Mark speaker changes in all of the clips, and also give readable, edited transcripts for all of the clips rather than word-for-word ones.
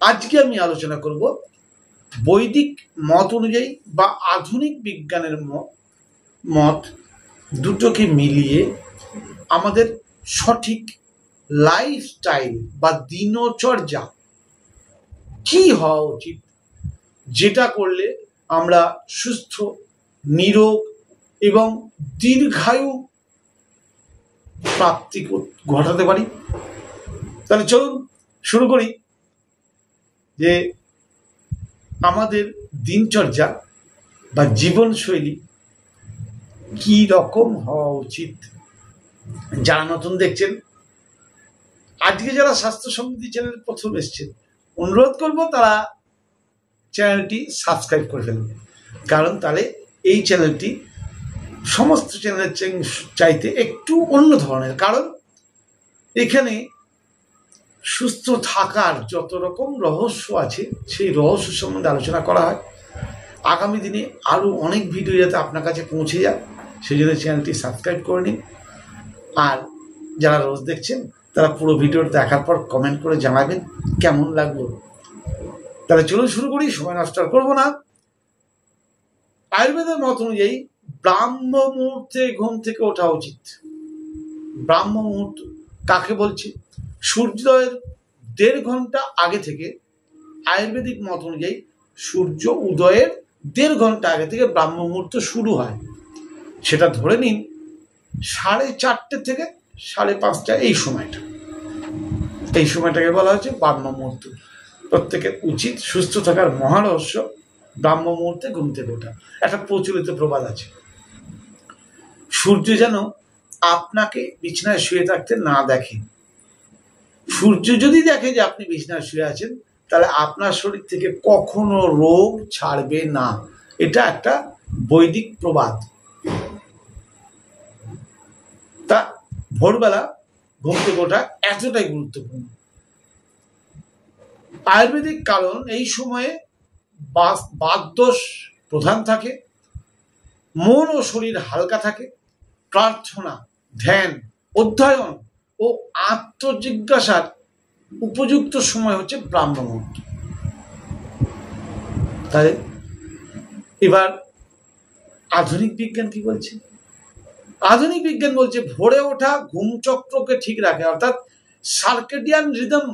Speaker 1: আজকে আমি আলোচনা করব বৈদিক মত অনুযায়ী বা আধুনিক বিজ্ঞানের মত দুটোকে মিলিয়ে আমাদের সঠিক লাইফস্টাইল বা দিনচর্যা কি হওয়া উচিত, যেটা করলে আমরা সুস্থ, নিরোগ এবং দীর্ঘায়ু প্রাপ্তি ঘটাতে পারি। তাহলে চলুন শুরু করি যে আমাদের দিনচর্যা বা জীবনশৈলী কি রকম হওয়া উচিত। যারা নতুন দেখছেন, আজকে যারা স্বাস্থ্য সমৃদ্ধি চ্যানেল প্রথম এসছেন, অনুরোধ করব তারা চ্যানেলটি সাবস্ক্রাইব করে ফেলবে, কারণ তাহলে এই চ্যানেলটি সমস্ত চ্যানেলের চাইতে একটু অন্য ধরনের। কারণ এখানে সুস্থ থাকার যত রকম রহস্য আছে সেই রহস্য সম্বন্ধে আলোচনা করা হয়। আগামী দিনে আরও অনেক ভিডিও যাতে আপনার কাছে পৌঁছে যায় সেই জন্য চ্যানেলটি সাবস্ক্রাইব করে নিন। আর যারা রোজ দেখছেন তারা পুরো ভিডিওটা দেখার পর কমেন্ট করে জানাবেন কেমন লাগলো। তাহলে চলুন শুরু করি, সময় নষ্ট করবো না। আয়ুর্বেদের মত অনুযায়ী ব্রাহ্ম মুহূর্তে ঘুম থেকে ওঠা উচিত। ব্রাহ্ম মুহূর্ত কাকে বলছে? সূর্যোদয়ের 1.5 ঘন্টা আগে থেকে, আয়ুর্বেদিক মত অনুযায়ী সূর্য উদয়ের 1.5 ঘন্টা আগে থেকে ব্রাহ্ম মুহূর্ত শুরু হয়। সেটা ধরে নিন 4:30 থেকে 5:30 এই সময়টাকে বলা হচ্ছে ব্রাহ্ম মুহূর্ত। প্রত্যেকের উচিত সুস্থ থাকার মহারহস্য ব্রাহ্ম মুহূর্তে ঘুম থেকে ওঠা। একটা প্রচলিত প্রবাদ আছে, সূর্য যেন আপনাকে বিছানায় শুয়ে থাকতে না দেখে। সূর্য যদি দেখে যে আপনি বিছানায় শুয়ে আছেন, তাহলে আপনার শরীর থেকে কখনো রোগ ছাড়বে না। এটা একটা বৈদিক প্রবাদ। তা ভোরবেলা ঘুম থেকে ওঠা এতটাই গুরুত্বপূর্ণ আয়ুর্বেদিক, কারণ এই সময়ে বাতদোষ প্রধান থাকে, মন ও শরীর হালকা থাকে। প্রার্থনা, ধ্যান, অধ্যয়ন ও আত্মজিজ্ঞাসার উপযুক্ত সময় হচ্ছে ব্রাহ্ম মুহূর্ত। তাই এবার আধুনিক বিজ্ঞান কি বলছে? আধুনিক বিজ্ঞান বলছে ভোরে ওঠা ঘুম চক্রকে ঠিক রাখে, অর্থাৎ সার্কেডিয়ান রিদম,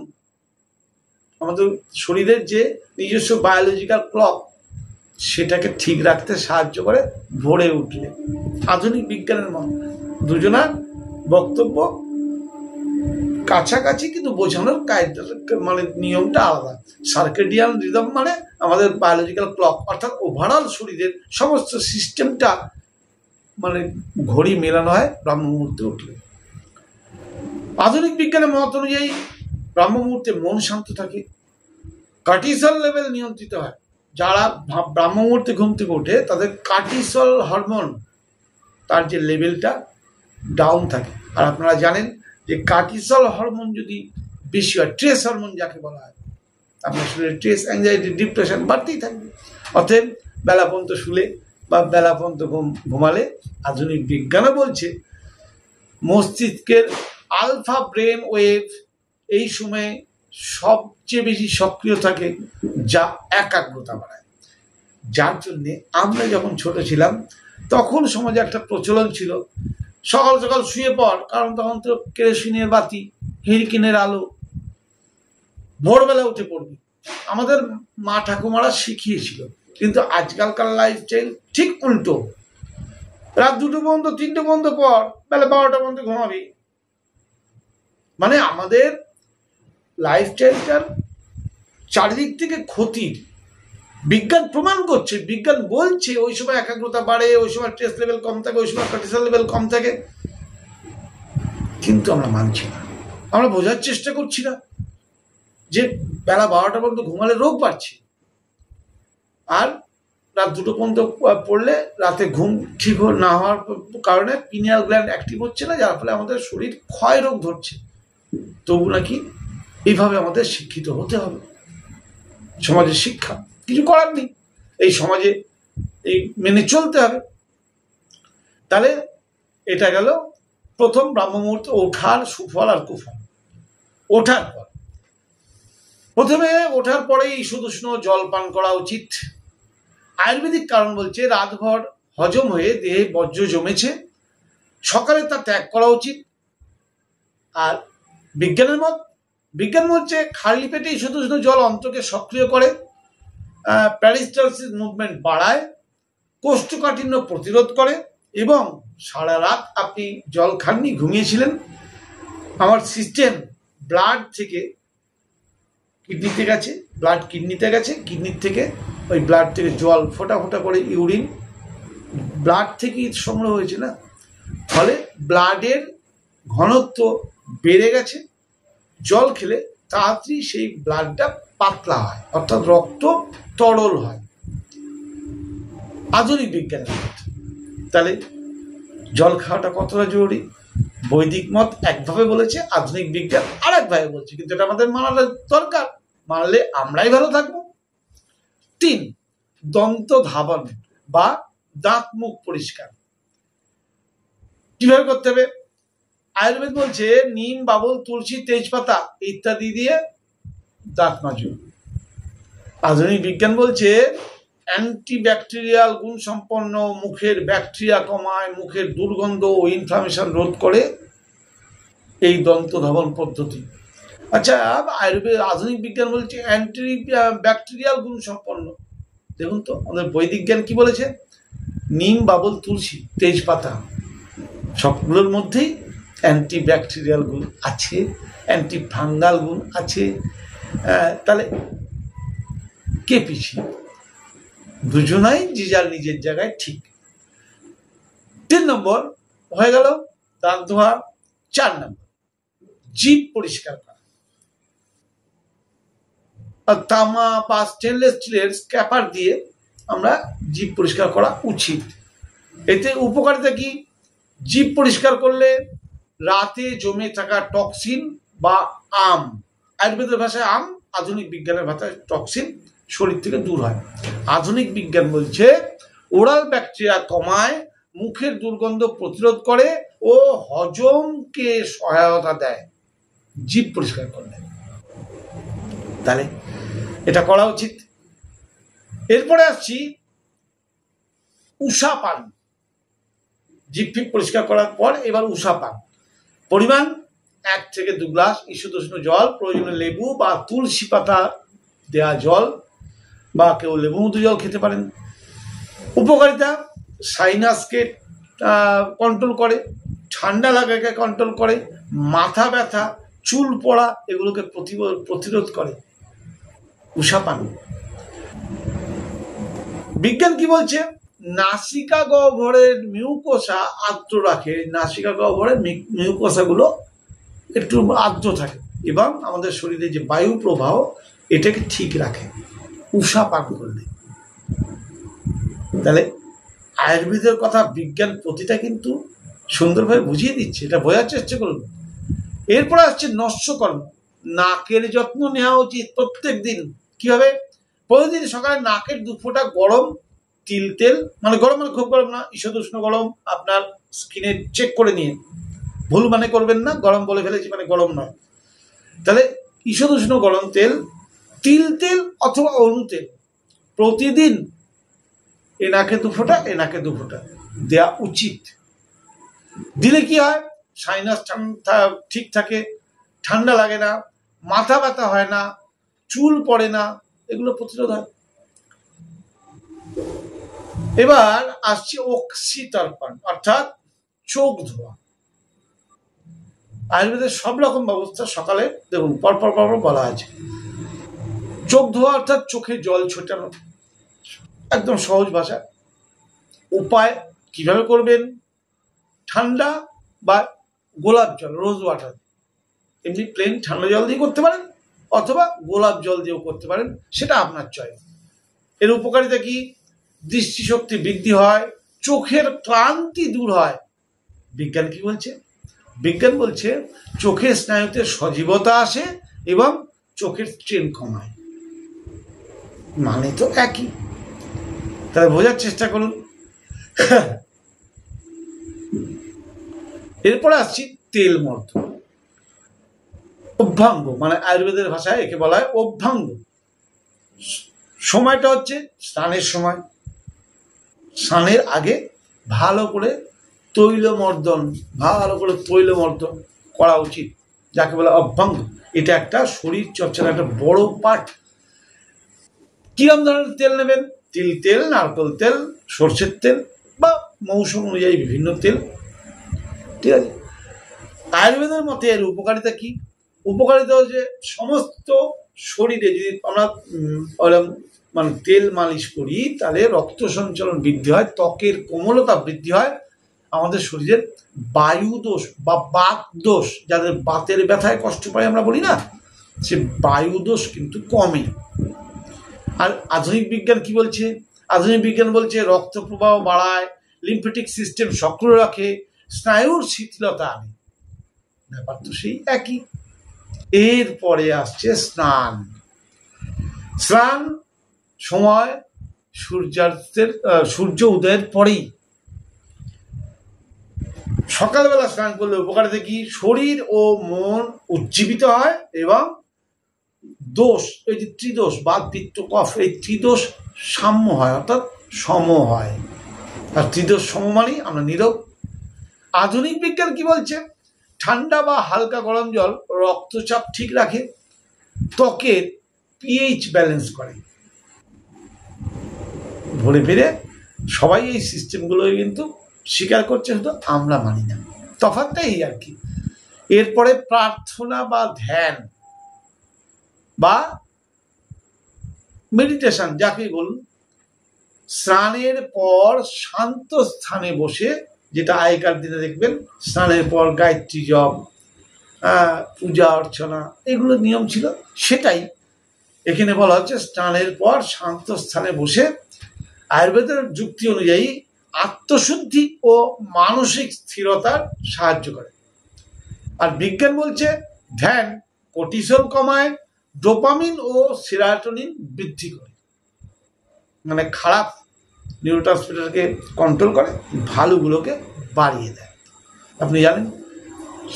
Speaker 1: আমাদের শরীরের যে নিজস্ব বায়োলজিক্যাল ক্লক, সেটাকে ঠিক রাখতে সাহায্য করে ভোরে উঠলে। আধুনিক বিজ্ঞানের মতে দুজনার বক্তব্য কাছাকাছি, কিন্তু বোঝানোর মানে নিয়মটা আলাদা। সার্কেডিয়ান রিদম মানে আমাদের বায়োলজিক্যাল ক্লক, অর্থাৎ ওভারঅল শরীরের সমস্ত সিস্টেমটা মানে ঘড়ি মেলানো হয় ব্রাহ্ম মুহূর্তে উঠলে। আধুনিক বিজ্ঞানের মত অনুযায়ী ব্রাহ্ম মুহূর্তে মন শান্ত থাকে, কর্টিসল লেভেল নিয়ন্ত্রিত হয়। যারা ব্রাহ্ম মুহূর্তে ঘুম থেকে ওঠে তাদের কর্টিসল হরমোন, তার যে লেভেলটা ডাউন থাকে। আর আপনারা জানেন যে কর্টিসল হরমোন যদি বেশি হয়, স্ট্রেস হরমোন যাকে বলা হয়, আপনার শরীরে স্ট্রেস, অ্যাংজাইটি, ডিপ্রেশন বাড়তেই থাকবে। অতএব বেলা পর্যন্ত শুলে বা বেলা পর্যন্ত ঘুমালে, আধুনিক বিজ্ঞানও বলছে মস্তিষ্কের আলফা ব্রেন ওয়েভ এই সময়ে সবচেয়ে বেশি সক্রিয় থাকে, যা একাগ্রতা বাড়ায়। যার জন্যে আমরা যখন ছোট ছিলাম তখন সমাজে একটা প্রচলন ছিল, সকাল সকাল শুয়ে পড়, কারণ তখন তো কেরোসিনের বাতি, হেরিকেনের আলো, ভোরবেলা উঠে পড়বি। আমাদের মা ঠাকুমারা শিখিয়েছিল। কিন্তু আজকালকার লাইফস্টাইল ঠিক উল্টো, রাত 2টো পর্যন্ত 3টে পর্যন্ত পর, বেলা 12টা পর্যন্ত ঘুমাবি। মানে আমাদের লাইফস্টাইলটার চারিদিক থেকে ক্ষতির। বিজ্ঞান প্রমাণ করছে, বিজ্ঞান বলছে ওই সময় একাগ্রতা বাড়ে, ওই সময় স্ট্রেস লেভেল কম থাকে, ওই সময় কর্টিসল লেভেল কম থাকে, কিন্তু আমরা মানছি না। আমরা বোঝার চেষ্টা করছি না যে বেলা 12টা পর্যন্ত ঘুমালে রোগ বাড়ছে, আর রাত 2টো পর্যন্ত পড়লে রাতে ঘুম ঠিক না হওয়ার কারণে পিনিয়াল গ্ল্যান্ড অ্যাক্টিভ হচ্ছে না, যার ফলে আমাদের শরীর ক্ষয় রোগ ধরছে। তবু নাকি এইভাবে আমাদের শিক্ষিত হতে হবে। সমাজের শিক্ষা, কিছু করার নেই, এই সমাজে এই মেনে চলতে হবে। তাহলে এটা গেল প্রথম ব্রাহ্ম মুহূর্তে ওঠার সুফল আর কুফল। ওঠার পর প্রথমে ওঠার পরেই ঈষৎ উষ্ণ জল পান করা উচিত। আয়ুর্বেদিক কারণ বলছে রাতভর হজম হয়ে দেহে বর্জ্য জমেছে, সকালে তা ত্যাগ করা উচিত। আর বিজ্ঞানের মত, বিজ্ঞান বলছে খালি পেটে ঈষৎ উষ্ণ জল অন্ত্রকে সক্রিয় করে, প্যারিস্টালসিস মুভমেন্ট বাড়ায়, কোষ্ঠকাঠিন্য প্রতিরোধ করে এবং সারা রাত আপনি জল খাননি, ঘুমিয়েছিলেন, আমার সিস্টেম ব্লাড থেকে কিডনিতে গেছে, ব্লাড কিডনিতে গেছে, কিডনির থেকে ওই ব্লাড থেকে জল ফোঁটা ফোঁটা করে ইউরিন ব্লাড থেকেই সংগ্রহ হয়েছে না, ফলে ব্লাডের ঘনত্ব বেড়ে গেছে। জল খেলে তাড়াতাড়ি সেই ব্লাডটা পাতলা হয়, অর্থাৎ রক্ত তরল হয়, আধুনিক বিজ্ঞানের মত। তাহলে জল খাওয়াটা কতটা জরুরি? বৈদিক মত একভাবে বলেছে, আধুনিক বিজ্ঞান আর একভাবে বলছে, কিন্তু এটা আমাদের মানার দরকার, মানলে আমরাই ভালো থাকবো। 3, দন্ত ধাবন বা দাঁত মুখ পরিষ্কার কিভাবে করতে হবে? আয়ুর্বেদ বলছে নিম, বাবুল, তুলসী, তেজপাতা ইত্যাদি দিয়ে দাঁত মাজুন। আধুনিক বিজ্ঞান বলছে অ্যান্টিব্যাকটেরিয়াল গুণ সম্পন্ন, মুখের ব্যাকটেরিয়া কমায়, মুখের দুর্গন্ধ ও ইনফ্লামেশন রোধ করে এই দন্ত ধাবন পদ্ধতি। আচ্ছা, আয়ুর্বেদ আধুনিক বিজ্ঞান বলছে অ্যান্টিব্যাকটেরিয়াল গুণ সম্পন্ন। দেখুন তো আমাদের বৈদিক জ্ঞান কি বলেছে? নিম, বাবুল, তুলসী, তেজপাতা সবগুলোর মধ্যেই অ্যান্টিব্যাকটেরিয়াল গুণ আছে, অ্যান্টি ফাঙ্গাল গুণ আছে। তাহলে কে পিছিয়ে? দুজনাই যে যার নিজের জায়গায় ঠিক। 3 নম্বর হয়ে গেল দাঁত ধোয়া। 4 নম্বর জিভ পরিষ্কার করা। তামা বা স্টেনলেস স্টিলের স্ক্র্যাপার দিয়ে আমরা জিভ পরিষ্কার করা উচিত। এতে উপকারিতা কি? জিভ পরিষ্কার করলে রাতে জমে থাকা টক্সিন বা আয়ুর্বেদের ভাষায় আধুনিক বিজ্ঞানের ভাষায় টক্সিন শরীর থেকে দূর হয়। আধুনিক বিজ্ঞান বলছে ওরাল ব্যাকটেরিয়া কমায়, মুখের দুর্গন্ধ প্রতিরোধ করে ও হজমকে সহায়তা দেয় জিভ পরিষ্কার করলে। তাহলে এটা করা উচিত। এরপরে আসছি উষা পান। জিভ ফিভ পরিষ্কার করার পর এবার উষা পান। পরিমাণ 1 থেকে 2 গ্লাস ঈষৎ উষ্ণ জল, প্রয়োজনে লেবু বা তুলসী পাতা দেয়া জল, বা কেউ লেবু মধু জল খেতে পারেন। উপকারিতা সাইনাসকে কন্ট্রোল করে, ঠান্ডা লাগাকে কন্ট্রোল করে, মাথা ব্যথা, চুল পড়া এগুলোকে প্রতিরোধ করে উষা পান। বিজ্ঞান কি বলছে? নাসিকা গহ্বরের মিউকোসা আর্দ্র রাখে, নাসিকা গহ্বরের মিউকোসাগুলো একটু আর্দ্র থাকে এবং আমাদের শরীরে যে বায়ু প্রবাহ এটাকে ঠিক রাখে উষা পান করলে। তাহলে আয়ুর্বেদের কথা বিজ্ঞান প্রতিটা কিন্তু সুন্দরভাবে বুঝিয়ে দিচ্ছে, এটা বোঝার চেষ্টা করুন। এরপরে আসছে নস্যকর্ম। নাকের যত্ন নেওয়া উচিত প্রত্যেক দিন। কিভাবে? প্রতিদিন সকালে নাকের 2 ফোঁটা গরম তিল তেল, মানে গরম মানে খুব গরম না, ঈষৎ উষ্ণ গরম, আপনার স্কিনে চেক করে নিয়ে, ভুল মানে করবেন না, গরম বলে ফেলেছি মানে গরম নয়। তাহলে ঈষৎ উষ্ণ গরম তেল, তিল তেল অথবা অনুতেল প্রতিদিন এ নাকে 2 ফোঁটা, এ নাকে 2 ফোঁটা দেওয়া উচিত। দিলে কি হয়? সাইনাস ঠিক থাকে, ঠান্ডা লাগে না, মাথা ব্যথা হয় না, চুল পড়ে না, এগুলো প্রতিরোধ হয়। এবার আসছে অক্সিতর্পণ, অর্থাৎ চোখ ধোয়া। আয়ুর্বেদের সব রকম ব্যবস্থা সকালে দেখুন পরপর বলা আছে। চোখ ধোয়া অর্থাৎ চোখে জল ছোটানো, একদম সহজ ভাষা। উপায় কিভাবে করবেন? ঠান্ডা বা গোলাপ জল, রোজ ওয়াটার, এমনি প্লেন ঠান্ডা জল দিয়ে করতে পারেন অথবা গোলাপ জল দিয়েও করতে পারেন, সেটা আপনার চয়েস। এর উপকারিতা কি? দৃষ্টিশক্তি বৃদ্ধি হয়, চোখের ক্লান্তি দূর হয়। বিজ্ঞান কি বলছে? বিজ্ঞান বলছে চোখের স্নায়ুতে সজীবতা আসে এবং চোখের স্ট্রেন কমায়। মানে তো একই, তাহলে বোঝার চেষ্টা করুন। এরপরে আসছি তেল মর্দন। অভ্যাঙ্গ, মানে আয়ুর্বেদের ভাষায় একে বলা হয় অভ্যাঙ্গ। সময়টা হচ্ছে স্নানের সময়। স্নানের আগে ভালো করে ভালো করে তৈলমর্দন করা উচিত, যাকে বলে অভ্যাঙ্গ। এটা একটা শরীর চর্চার একটা বড় পার্ট। কিরম ধরনের তেল নেবেন? তিল তেল, নারকেল তেল, সর্ষের তেল বা মৌসুম অনুযায়ী বিভিন্ন তেল, ঠিক আছে। আয়ুর্বেদের মতে এর উপকারিতা কি? উপকারিতা হচ্ছে সমস্ত শরীরে যদি আমরা মানে তেল মালিশ করি তাহলে রক্ত সঞ্চালন বৃদ্ধি হয়, ত্বকের কোমলতা বৃদ্ধি হয়, আমাদের শরীরের বায়ু দোষ বা বাত দোষ, যাদের বাতের ব্যথায় কষ্ট পায় আমরা বলি না, সে বায়ু দোষ কিন্তু কমে। আর আধুনিক বিজ্ঞান কি বলছে? আধুনিক বিজ্ঞান বলছে রক্ত প্রবাহ বাড়ায়, লিম্ফেটিক সিস্টেম সক্রিয় রাখে, স্নায়ুর শিথিলতা আনে। ব্যাপার তো সেই একই। এরপরে আসছে স্নান। স্নান সময় সূর্য উদয়ের পরেই। সকালবেলা স্নান করলে উপকারিতা কি? শরীর ও মন উজ্জীবিত হয় এবং দোষ, এই যে ত্রিদোষ, বাত পিত্ত কফ, এই ত্রিদোষ সাম্য হয়, অর্থাৎ সম হয়। আর ত্রিদোষ সম মানেই আমরা নীরব। আধুনিক বিজ্ঞান কি বলছে? ঠান্ডা বা হালকা গরম জল রক্তচাপ ঠিক রাখে, ত্বকের পিএইচ ব্যালেন্স করে। ঘুরে ফিরে সবাই এই সিস্টেমগুলোই কিন্তু স্বীকার করছে, শুধু আমরা মানি না। তফাৎটা এই আর কি। এরপরে প্রার্থনা বা ধ্যান বা মেডিটেশন, যাকে বলুন। স্নানের পর শান্ত স্থানে বসে, যেটা আগেকার দিনে দেখবেন স্নানের পর গায়ত্রী জপ, পূজা অর্চনা, এগুলো নিয়ম ছিল, সেটাই এখানে বলা হচ্ছে। স্নানের পর শান্ত স্থানে বসে আয়ুর্বেদের যুক্তি অনুযায়ী আত্মশুদ্ধি ও মানসিক স্থিরতার সাহায্য করে। আর বিজ্ঞান বলছে ধ্যান কর্টিসল কমায়, ডোপামিন ও সেরাটোনিন বৃদ্ধি করে, মানে খারাপ নিউরোট্রান্সমিটারকে কন্ট্রোল করে, ভালোগুলোকে বাড়িয়ে দেয়। আপনি জানেন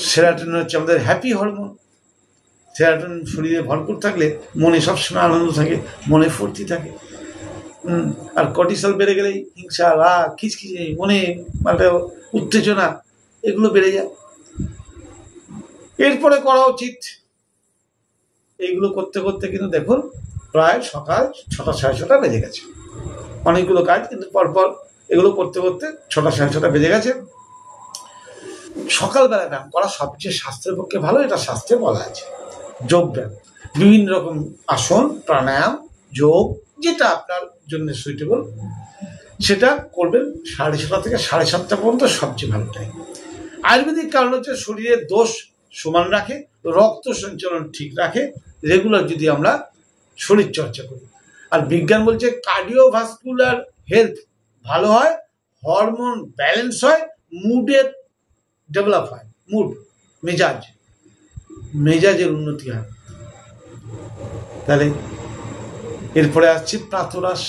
Speaker 1: সেরাটোনিন হচ্ছে আমাদের হ্যাপি হরমোন। সেরাটোনিন শরীরে ভরপুর থাকলে মনে সবসময় আনন্দ থাকে, মনে ফুর্তি থাকে। আর কর্টিসল বেড়ে গেলেই হিংসা, রাগ, খিচখিচি, মনে একটা উত্তেজনা, এগুলো বেড়ে যায়। এরপরে করা উচিত, এইগুলো করতে করতে কিন্তু দেখুন প্রায় সকাল 6টা 6:30 বেজে গেছে। অনেকগুলো কাজ কিন্তু পরপর এগুলো করতে করতে 6টা 6:30 বেজে গেছে। সকালবেলা ব্যায়াম করা সবচেয়ে স্বাস্থ্যের পক্ষে ভালো, এটা শাস্ত্রে বলা আছে। যোগ ব্যায়াম, বিভিন্ন রকম আসন, প্রাণায়াম, যোগ, যেটা আপনার জন্য সুইটেবল সেটা করবেন 6:30 থেকে 7:30 পর্যন্ত, সবচেয়ে ভালো টাইম। আয়ুর্বেদিক কারণ হচ্ছে শরীরের দোষ সমান রাখে, রক্ত সঞ্চালন ঠিক রাখে, রেগুলার যদি আমরা শরীর চর্চা করি। আর বিজ্ঞান বলছে কার্ডিওভাস্কুলার হেলথ ভালো হয়, হরমোন ব্যালেন্স হয়, মুডের ডেভেলপ হয়, মেজাজের উন্নতি হয়। তাহলে এরপরে আসছি প্রাতরাশ।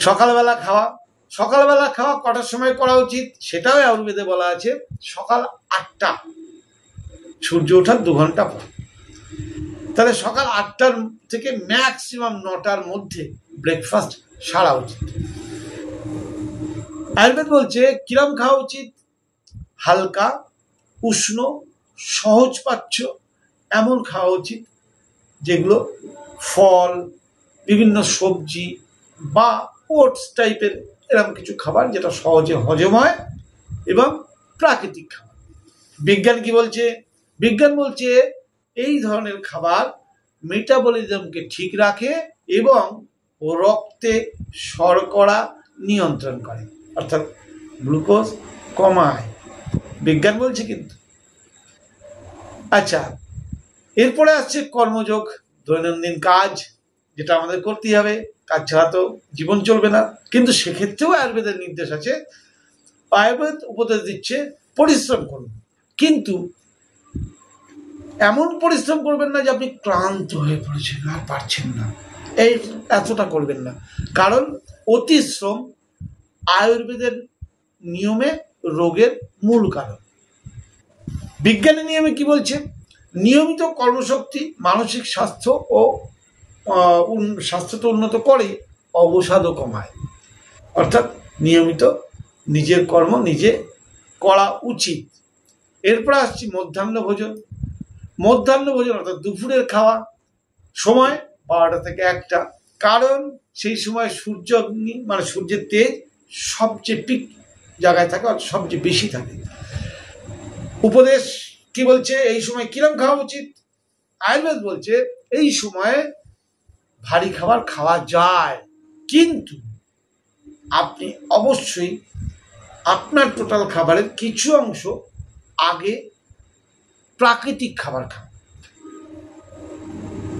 Speaker 1: সকালবেলা খাওয়া কটার সময় করা উচিত? সেটাও আয়ুর্বেদে বলা আছে সকাল 8টা, সূর্য ওঠার 2 ঘন্টা পর। তাহলে সকাল 8টার থেকে ম্যাক্সিমাম 9টার মধ্যে ব্রেকফাস্ট সারা উচিত। আয়ুর্বেদ বলছে কিরম খাওয়া উচিত? হালকা, উষ্ণ, সহজ পাচ্য এমন খাওয়া উচিত, যেগুলো ফল, বিভিন্ন সবজি বা ওটস টাইপের এরকম কিছু খাবার, যেটা সহজে হজম হয় এবং প্রাকৃতিক খাবার। বিজ্ঞান কি বলছে? বিজ্ঞান বলছে এই ধরনের খাবার মেটাবলিজমকে ঠিক রাখে এবং রক্তে শর্করা নিয়ন্ত্রণ করে, অর্থাৎ গ্লুকোজ কমায়, বিজ্ঞান বলছে কিন্তু। আচ্ছা, এরপরে আসছে কর্মযোগ, দৈনন্দিন কাজ, যেটা আমাদের করতেই হবে, কাজ ছাড়া তো জীবন চলবে না। কিন্তু সেক্ষেত্রেও আয়ুর্বেদের নির্দেশ আছে। আয়ুর্বেদ উপদেশ দিচ্ছে পরিশ্রম করুন, কিন্তু এমন পরিশ্রম করবেন না যে আপনি ক্লান্ত হয়ে পড়েছেন আর পারছেন না, এই এতটা করবেন না। কারণ অতিশ্রম আয়ুর্বেদের নিয়মে রোগের মূল কারণ। বিজ্ঞানের নিয়মে কি বলছে? নিয়মিত কর্মশক্তি মানসিক স্বাস্থ্য ও স্বাস্থ্য তো উন্নত করে, অবসাদও কমায়। অর্থাৎ নিয়মিত নিজের কর্ম নিজে করা উচিত। এরপর আসছি মধ্যাহ্ন ভোজন। মধ্যাহ্ন ভোজন অর্থাৎ দুপুরের খাওয়া সময় 12টা থেকে 1টা, কারণ সেই সময় সূর্যাগ্নি মানে সূর্যের তেজ সবচেয়ে পিক জায়গায় থাকে, সবচেয়ে বেশি থাকে। উপদেশ কি বলছে, এই সময় কিরম খাওয়া উচিত? আয়ুর্বেদ বলছে এই সময়ে ভারী খাবার খাওয়া যায়, কিন্তু আপনি অবশ্যই আপনার টোটাল খাবারের কিছু অংশ আগে প্রাকৃতিক খাবার খান,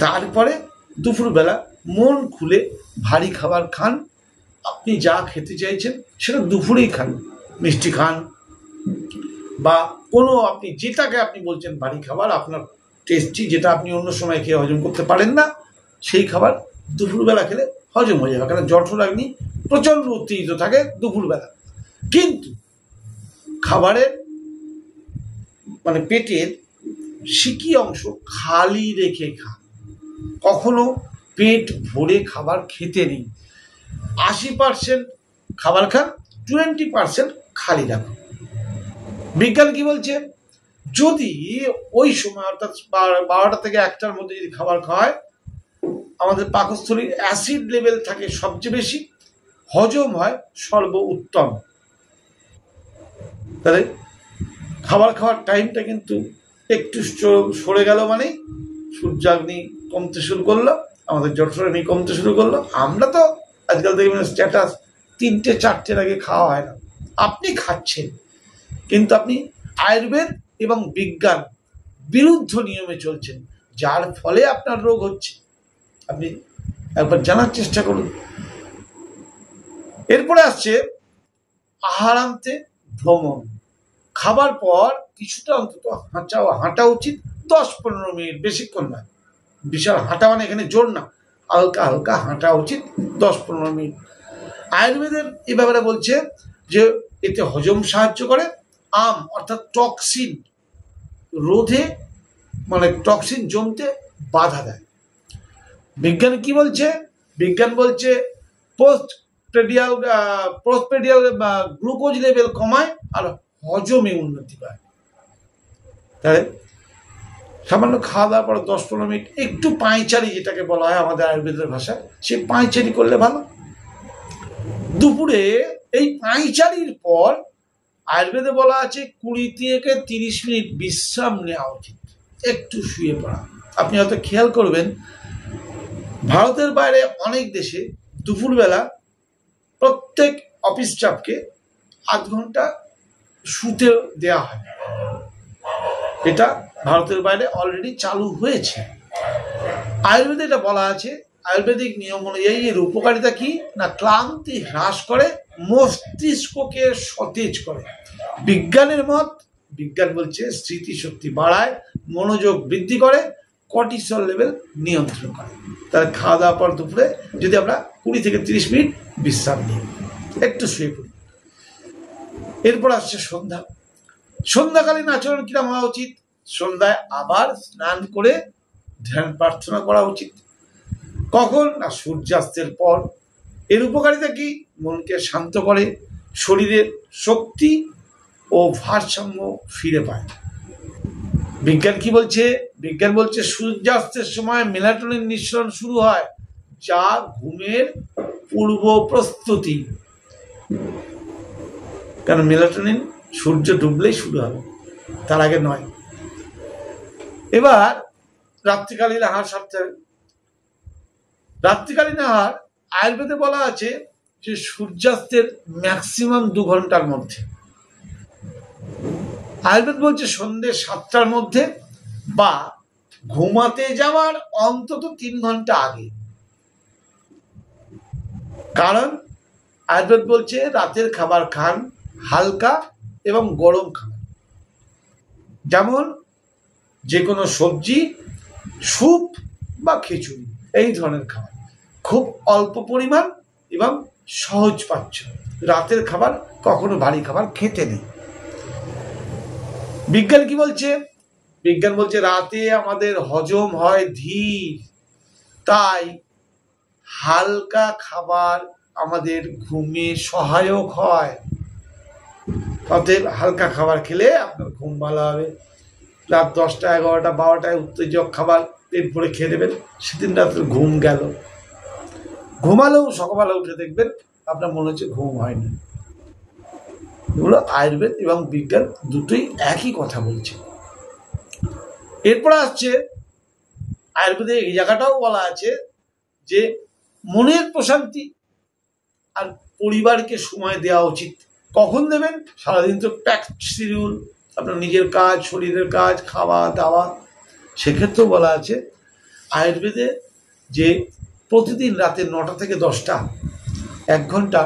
Speaker 1: তারপরে দুপুরবেলা মন খুলে ভারী খাবার খান। আপনি যা খেতে চাইছেন সেটা দুপুরেই খান, মিষ্টি খান বা কোনো আপনি যেটাকে আপনি বলছেন ভারী খাবার আপনার টেস্টি, যেটা আপনি অন্য সময় খেয়ে হজম করতে পারেন না, সেই খাবার দুপুরবেলা খেলে হজম হয়ে যাবে, কারণ জঠরাগ্নি প্রচণ্ড উত্তেজিত থাকে দুপুরবেলা। কিন্তু খাবারের মানে পেটের সিকি অংশ খালি রেখে খান, কখনো পেট ভরে খাবার খেতে নেই। 80% খাবার খান, 20% খালি রাখুন। বিজ্ঞান কি বলছে, যদি ওই সময় অর্থাৎ 12টা থেকে 1টার মধ্যে যদি খাবার খাওয়ায়, আমাদের পাকস্থলীর অ্যাসিড লেভেল থাকে সবচেয়ে বেশি, হজম হয় সর্ব উত্তম। তাহলে খাবার খাওয়ার টাইমটা কিন্তু একটু সরে গেল মানেই সূর্যাগ্নি কমতে শুরু করলো, আমাদের জঠরাগ্নি কমতে শুরু করলো। আমরা তো আজকাল দেখবেন স্ট্যাটাস 3টে 4টের আগে খাওয়া হয় না, আপনি খাচ্ছেন, কিন্তু আপনি আয়ুর্বেদ এবং বিজ্ঞান বিরুদ্ধ নিয়মে চলছেন, যার ফলে আপনার রোগ হচ্ছে। আপনি একবার জানার চেষ্টা করুন। এরপরে আসছে আহারান্তে ভ্রমণ। খাবার পর কিছুটা অন্তত হাঁটা উচিত, 10-15 মিনিট, বেশিক্ষণ না। বিশাল হাঁটা মানে এখানে জোর না, হালকা হালকা হাঁটা উচিত 10-15 মিনিট। আয়ুর্বেদের এ ব্যাপারে বলছে যে এতে হজম সাহায্য করে, অর্থাৎ টক্সিন রোধে মানে টক্সিন জমতে বাধা দেয়। বিজ্ঞান কি বলছে? বিজ্ঞান বলছে পোস্টপ্রেডিয়াল গ্লুকোজ লেভেল কমায় আর হজমে উন্নতি পায়। তাহলে সামান্য খাওয়া দাওয়ার পর 10-15 মিনিট একটু পায়চারি, যেটাকে বলা হয় আমাদের আয়ুর্বেদের ভাষায়, সে পায়চারি করলে ভালো। দুপুরে এই পায়চারির পর আয়ুর্বেদে বলা আছে 20 থেকে 30 মিনিট বিশ্রাম নেওয়া উচিত, একটু শুয়ে পড়া। আপনি হয়তো খেয়াল করবেন ভারতের বাইরে অনেক দেশে দুপুরবেলা প্রত্যেক অফিস স্টাফকে আধ ঘন্টা শুতে দেওয়া হয়। এটা ভারতের বাইরে অলরেডি চালু হয়েছে। আয়ুর্বেদে এটা বলা আছে, আয়ুর্বেদিক নিয়ম অনুযায়ী এর উপকারিতা কি না, ক্লান্তি হ্রাস করে, মস্তিষ্ককে সতেজ করে। বিজ্ঞানের মত, বিজ্ঞান বলছে স্মৃতিশক্তি বাড়ায়, মনোযোগ বৃদ্ধি করে, কর্টিসল লেভেল নিয়ন্ত্রণ করে। তাহলে খাওয়া দাওয়ার পর দুপুরে যদি আমরা 20 থেকে 30 মিনিট বিশ্রাম নিই, একটু শুয়ে পড়ি। এরপর আসছে সন্ধ্যা। সন্ধ্যাকালীন আচরণ কিরকম হওয়া উচিত? সন্ধ্যায় আবার স্নান করে ধ্যান প্রার্থনা করা উচিত। কখন না, সূর্যাস্তের পর। এর উপকারিতা কি? মনকে শান্ত করে, শরীরের শক্তি ও ভারসাম্য ফিরে পায়। বিজ্ঞান কি বলছে? বিজ্ঞান বলছে সূর্যাস্তের সময় মেলাটোনিন নিঃসরণ শুরু হয়, যা ঘুমের পূর্ব প্রস্তুতি। কারণ মেলাটোনিন সূর্য ডুবলেই শুরু হবে, তার আগে নয়। এবার রাত্রিকালীন আহার সারতে হবে। রাত্রিকালীন আহার আয়ুর্বেদে বলা আছে যে সূর্যাস্তের ম্যাক্সিমাম 2 ঘন্টার মধ্যে। আয়ুর্বেদ বলছে সন্ধ্যে 7টার মধ্যে বা ঘুমাতে যাওয়ার অন্তত 3 ঘন্টা আগে। কারণ আয়ুর্বেদ বলছে রাতের খাবার খান হালকা এবং গরম খাবার, যেমন যে কোনো সবজি, স্যুপ বা খিচুড়ি, এই ধরনের খাবার খুব অল্প পরিমাণ এবং সহজ পাচ্য। রাতের খাবার কখনো ভারী খাবার খেতে নেই। বিজ্ঞান কি বলছে? বিজ্ঞান বলছে রাতে আমাদের হজম হয় ধীর, তাই হালকা খাবার আমাদের ঘুমে সহায়ক হয়। অতএব হালকা খাবার খেলে আপনার ঘুম ভালো হবে। রাত 10টা 11টা 12টায় উত্তেজক খাবার পেট ভরে খেয়ে নেবেন, সেদিন রাত্রে ঘুম গেল। ঘুমালেও সকালবেলা উঠে দেখবেন আপনার মনে হচ্ছে ঘুম হয়নি। এগুলো আয়ুর্বেদ এবং বিজ্ঞান দুটোই একই কথা বলছে। এরপর আসছে আয়ুর্বেদে এই জায়গাটাও বলা আছে যে মনের প্রশান্তি আর পরিবারকে সময় দেওয়া উচিত। কখন দেবেন? সারাদিন তো প্যাকড শিডিউল, আপনার নিজের কাজ, শরীরের কাজ, খাওয়া দাওয়া। সেক্ষেত্রেও বলা আছে আয়ুর্বেদে যে প্রতিদিন রাতে 9টা থেকে 10টা 1 ঘন্টা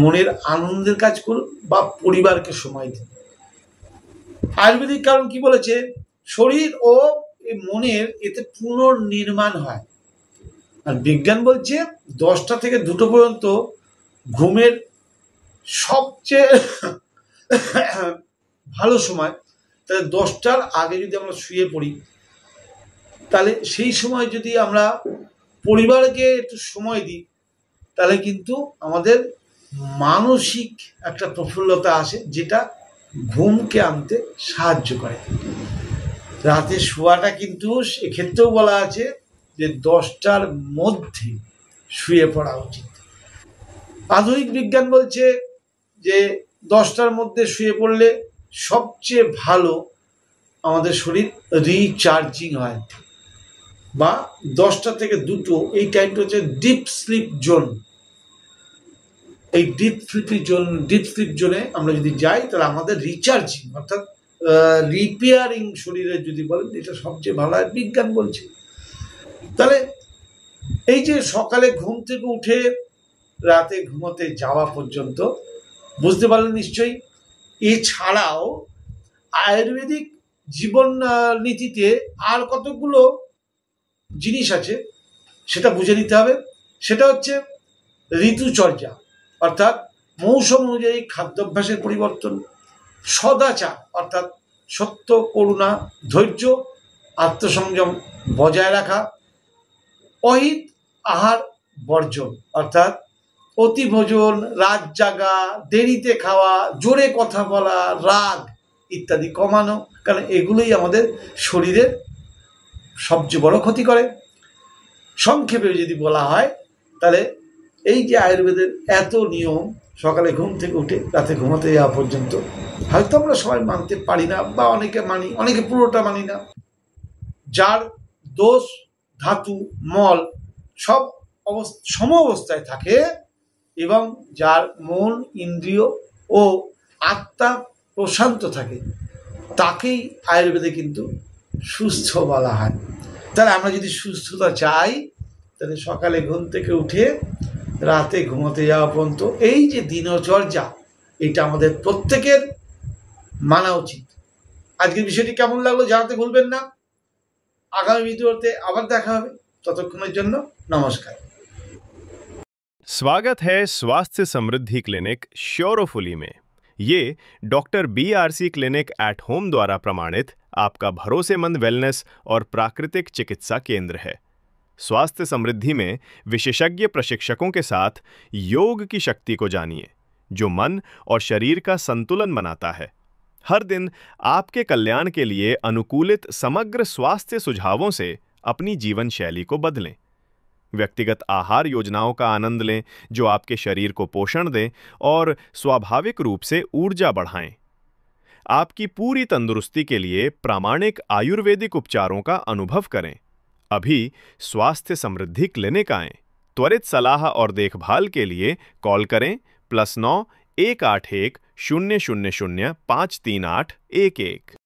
Speaker 1: মনের আনন্দের কাজ করুন বা পরিবারকে সময় দিন। আয়ুর্বেদিক কারণ কি বলেছে? শরীর ও মনের এতে পুনর্নির্মাণ হয়। আর বিজ্ঞান বলছে 10টা থেকে 2টো পর্যন্ত ঘুমের সবচেয়ে ভালো সময়। তাহলে 10টার আগে যদি আমরা শুয়ে পড়ি, তাহলে সেই সময় যদি আমরা পরিবারকে একটু সময় দিই, তাহলে কিন্তু আমাদের মানসিক একটা প্রফুল্লতা আসে, যেটা ঘুমকে আনতে সাহায্য করে। রাতে শোয়াটা কিন্তু এক্ষেত্রেও বলা আছে যে 10টার মধ্যে শুয়ে পড়া উচিত। আধুনিক বিজ্ঞান বলছে যে 10টার মধ্যে শুয়ে পড়লে সবচেয়ে ভালো আমাদের শরীর রিচার্জিং হয়, বা 10টা থেকে 2টো এই টাইমটা হচ্ছে ডিপ স্লিপ জোন। এই ডিপ স্লিপ জোনে আমরা যদি যাই, তাহলে আমাদের রিচার্জিং অর্থাৎ রিপেয়ারিং শরীরের যদি বলেন, এটা সবচেয়ে ভালো হয় বিজ্ঞান বলছে। তাহলে এই যে সকালে ঘুম থেকে উঠে রাতে ঘুমোতে যাওয়া পর্যন্ত বুঝতে পারলেন নিশ্চয়ই। এছাড়াও আয়ুর্বেদিক জীবন নীতিতে আর কতগুলো জিনিস আছে, সেটা বুঝে নিতে হবে। সেটা হচ্ছে ঋতুচর্যা, অর্থাৎ মৌসুম অনুযায়ী খাদ্যাভ্যাসের পরিবর্তন, সদাচার অর্থাৎ সত্য, করুণা, ধৈর্য, আত্মসংযম বজায় রাখা, অহিত আহার বর্জন অর্থাৎ অতিভোজন, রাত জাগা, দেরিতে খাওয়া, জোরে কথা বলা, রাগ ইত্যাদি কমানো, কারণ এগুলোই আমাদের শরীরের সবচেয়ে বড় ক্ষতি করে। সংক্ষেপে যদি বলা হয়, তাহলে এই যে আয়ুর্বেদের এত নিয়ম, সকালে ঘুম থেকে উঠে রাতে ঘুমাতে যাওয়া পর্যন্ত, হয়তো আমরা সবাই মানতে পারি না, বা অনেকে মানি, অনেকে পুরোটা মানি না। যার দোষ, ধাতু, মল সব সম অবস্থায় থাকে, এবং যার মন, ইন্দ্রিয় ও আত্মা প্রশান্ত থাকে, তাকেই আয়ুর্বেদে কিন্তু সুস্থ বলা হয়। তাহলে আমরা যদি সুস্থতা চাই, তাহলে সকালে ঘুম থেকে উঠে রাতে ঘুমোতে যাওয়া পর্যন্ত এই যে দিনচর্যা, এটা আমাদের প্রত্যেকের মানা উচিত। আজকের বিষয়টি কেমন লাগলো জানাতে ভুলবেন না। আগামী ভিডিওতে আবার দেখা হবে, ততক্ষণের জন্য নমস্কার।
Speaker 2: स्वागत है स्वास्थ्य समृद्धि क्लिनिक श्योरोफुली में। ये doctor BRC clinic at home द्वारा प्रमाणित आपका भरोसेमंद वेलनेस और प्राकृतिक चिकित्सा केंद्र है। स्वास्थ्य समृद्धि में विशेषज्ञ प्रशिक्षकों के साथ योग की शक्ति को जानिए, जो मन और शरीर का संतुलन बनाता है। हर दिन आपके कल्याण के लिए अनुकूलित समग्र स्वास्थ्य सुझावों से अपनी जीवन शैली को बदलें। व्यक्तिगत आहार योजनाओं का आनंद लें, जो आपके शरीर को पोषण दें और स्वाभाविक रूप से ऊर्जा बढ़ाएं। आपकी पूरी तंदुरुस्ती के लिए प्रामाणिक आयुर्वेदिक उपचारों का अनुभव करें। अभी स्वास्थ्य समृद्धि क्लिनिक आएं। त्वरित सलाह और देखभाल के लिए कॉल करें +9 181 000 538 11।